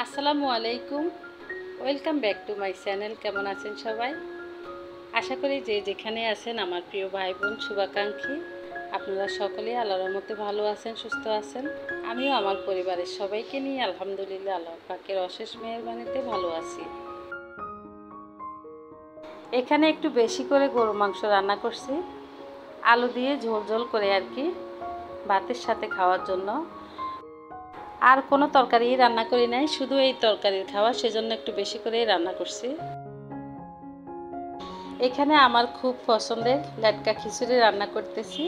আসসালামু আলাইকুম, welcome back to my channel. কেমন আছেন সবাই? আশা করি যে যেখানে আছেন আমার প্রিয় ভাই বোন শুভাকাঙ্ক্ষী আপনারা সকলেই আল্লাহর রহমতে ভালো আছেন, সুস্থ আছেন। আমিও আমার পরিবারের সবাইকে নিয়ে আলহামদুলিল্লাহ আল্লাহ পাকের অশেষ মেহেরবানিতে ভালো আছি। এখানে একটু বেশি করে গরু মাংস রান্না করছি, আলু দিয়ে ঝোল ঝোল করে আর কি, ভাতের সাথে খাওয়ার জন্য। আর কোনো তরকারি রান্না করি নাই, শুধু এই তরকারির খাওয়া, সেজন্য একটু বেশি করেই রান্না করছি। এখানে আমার খুব পছন্দের লেটকা খিচুড়ি রান্না করতেছি।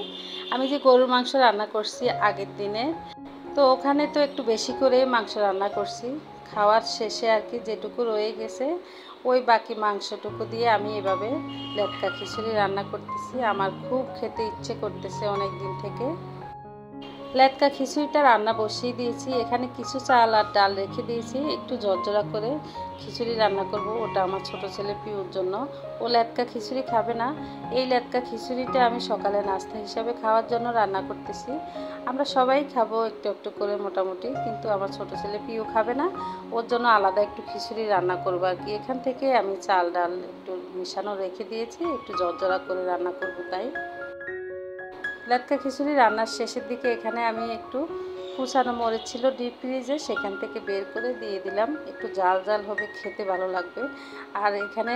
আমি যে গরুর মাংস রান্না করছি আগের দিনে, তো ওখানে তো একটু বেশি করে মাংস রান্না করছি। খাওয়ার শেষে আর কি যেটুকু রয়ে গেছে ওই বাকি মাংসটুকু দিয়ে আমি এভাবে লেটকা খিচুড়ি রান্না করতেছি। আমার খুব খেতে ইচ্ছে করতেছে অনেক দিন থেকে। লেটকা খিচুড়িটা রান্না বসিয়ে দিয়েছি। এখানে কিছু চাল আর ডাল রেখে দিয়েছি, একটু ঝরঝরা করে খিচুড়ি রান্না করব। ওটা আমার ছোট ছেলে পিউর জন্য, ও লেটকা খিচুড়ি খাবে না। এই লেটকা খিচুড়িটা আমি সকালে নাস্তা হিসাবে খাওয়ার জন্য রান্না করতেছি। আমরা সবাই খাবো একটু একটু করে মোটামুটি, কিন্তু আমার ছোট ছেলে পিউ খাবে না, ওর জন্য আলাদা একটু খিচুড়ি রান্না করবো আর কি। এখান থেকে আমি চাল ডাল একটু মিশানো রেখে দিয়েছি, একটু ঝরঝরা করে রান্না করব তাই। লেটকা খিচুড়ি রান্নার শেষের দিকে এখানে আমি একটু কুচানো মরিচ ছিল ডিপ ফ্রিজে, সেখান থেকে বের করে দিয়ে দিলাম। একটু জাল জাল হবে, খেতে ভালো লাগবে। আর এখানে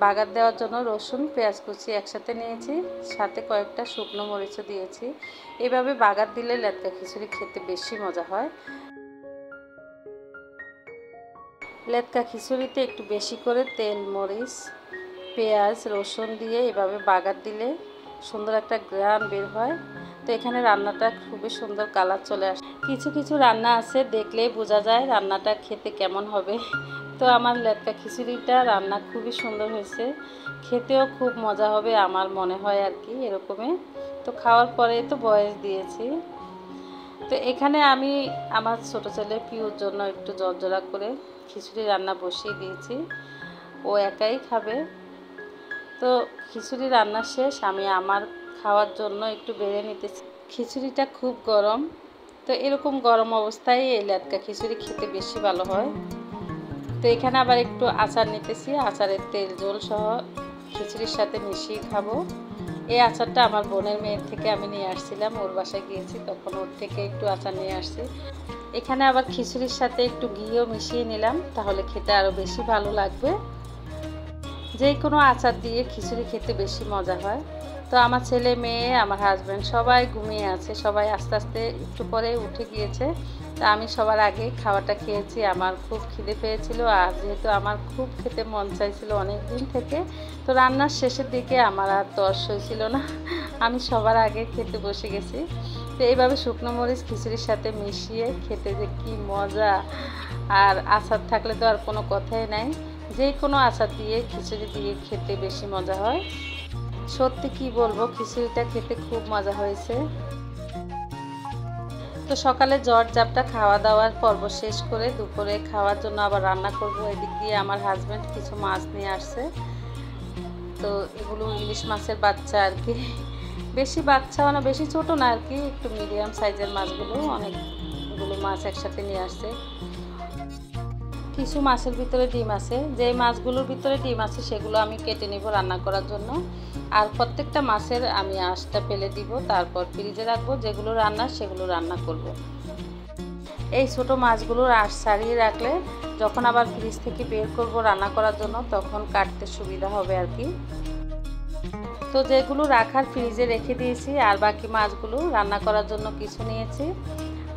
বাগার দেওয়ার জন্য রসুন পেঁয়াজ কুচি একসাথে নিয়েছি, সাথে কয়েকটা শুকনো মরিচও দিয়েছি। এভাবে বাগার দিলে লেটকা খিচুড়ি খেতে বেশি মজা হয়। লেটকা খিচুড়িতে একটু বেশি করে তেল মরিচ পেঁয়াজ রসুন দিয়ে এভাবে বাগার দিলে সুন্দর একটা গ্রান বের হয়। তো এখানে রান্নাটা খুবই সুন্দর কালার চলে আসে। কিছু কিছু রান্না আছে দেখলেই বোঝা যায় রান্নাটা খেতে কেমন হবে। তো আমার লেটকা খিচুড়িটা রান্না খুবই সুন্দর হয়েছে, খেতেও খুব মজা হবে আমার মনে হয় আর কি এরকমই। তো খাওয়ার পরে তো বয়স দিয়েছি। তো এখানে আমি আমার ছোট ছেলে পিউর জন্য একটু জর্জরা করে খিচুড়ি রান্না বসিয়ে দিয়েছি, ও একাই খাবে। তো খিচুড়ি রান্না শেষ, আমি আমার খাওয়ার জন্য একটু বেড়ে নিতেছি। খিচুড়িটা খুব গরম, তো এরকম গরম অবস্থায় এই লেটকা খিচুড়ি খেতে বেশি ভালো হয়। তো এখানে আবার একটু আচার নিতেছি, আচারের তেল ঝোল সহ খিচুড়ির সাথে মিশিয়ে খাবো। এই আচারটা আমার বোনের মেয়ের থেকে আমি নিয়ে আসছিলাম, ওর বাসায় গিয়েছি তখন ওর থেকে একটু আচার নিয়ে আসছি। এখানে আবার খিচুড়ির সাথে একটু ঘিও মিশিয়ে নিলাম, তাহলে খেতে আরও বেশি ভালো লাগবে। যে কোনো আচার দিয়ে খিচুড়ি খেতে বেশি মজা হয়। তো আমার ছেলে মেয়ে আমার হাজব্যান্ড সবাই ঘুমিয়ে আছে, সবাই আস্তে আস্তে একটু পরে উঠে গিয়েছে। তো আমি সবার আগে খাওয়াটা খেয়েছি। আমার খুব খিদে পেয়েছিল, আর যেহেতু আমার খুব খেতে মন চাইছিল অনেক দিন থেকে, তো রান্নার শেষের দিকে আমার আর তর্স হয়েছিল না, আমি সবার আগে খেতে বসে গেছি। তো এইভাবে শুকনো মরিচ খিচুড়ির সাথে মিশিয়ে খেতে যে কি মজা! আর আচার থাকলে তো আর কোনো কথাই নাই, যে কোনো আচার দিয়ে খিচুড়ি দিয়ে খেতে বেশি মজা হয়। সত্যি কি বলবো, খিচুড়িটা খেতে খুব মজা হয়েছে। তো সকালে ঝড় ঝাপটা খাওয়া দাওয়ার পর্ব শেষ করে দুপুরে খাওয়ার জন্য আবার রান্না করব। এদিক দিয়ে আমার হাজব্যান্ড কিছু মাছ নিয়ে আসছে, তো এগুলো ইলিশ মাছের বাচ্চা আর কি, বেশি বাচ্চাও না বেশি ছোট না আর কি, একটু মিডিয়াম সাইজের মাছগুলো, অনেকগুলো মাছ একসাথে নিয়ে আসছে। কিছু মাছের ভিতরে ডিম আছে, যেই মাছগুলোর ভিতরে ডিম আছে সেগুলো আমি কেটে নিব রান্না করার জন্য। আর প্রত্যেকটা মাছের আমি আঁশটা ফেলে দিব, তারপর ফ্রিজে রাখবো। যেগুলো রান্না সেগুলো রান্না করব। এই ছোট মাছগুলোর আঁশ ছাড়িয়ে রাখলে যখন আবার ফ্রিজ থেকে বের করব রান্না করার জন্য তখন কাটতে সুবিধা হবে আর কি। তো যেগুলো রাখার ফ্রিজে রেখে দিয়েছি, আর বাকি মাছগুলো রান্না করার জন্য কিছু নিয়েছি।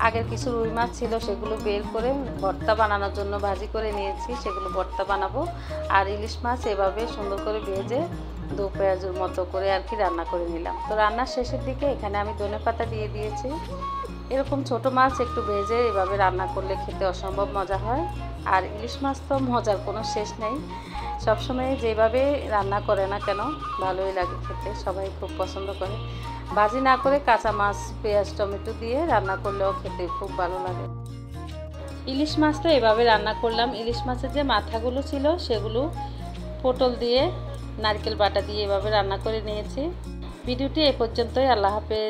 আগের কিছু রুই মাছ ছিল, সেগুলো বের করে ভর্তা বানানোর জন্য ভাজি করে নিয়েছি, সেগুলো ভর্তা বানাবো। আর ইলিশ মাছ এভাবে সুন্দর করে ভেজে দো পেঁয়াজের মতো করে আর কি রান্না করে নিলাম। তো রান্নার শেষের দিকে এখানে আমি ধনেপাতা দিয়ে দিয়েছি। এরকম ছোট মাছ একটু ভেজে এভাবে রান্না করলে খেতে অসম্ভব মজা হয়। আর ইলিশ মাছ তো মজার কোনো শেষ নেই, সবসময় যেভাবে রান্না করে না কেন ভালোই লাগে খেতে, সবাই খুব পছন্দ করে। ভাজি না করে কাঁচা মাছ পেঁয়াজ টমেটো দিয়ে রান্না করলেও খেতে খুব ভালো লাগে। ইলিশ মাছটা এভাবে রান্না করলাম। ইলিশ মাছের যে মাথাগুলো ছিল সেগুলো পটল দিয়ে নারকেল বাটা দিয়ে এভাবে রান্না করে নিয়েছি। ভিডিওটি এ পর্যন্তই। আল্লাহ হাফেজ।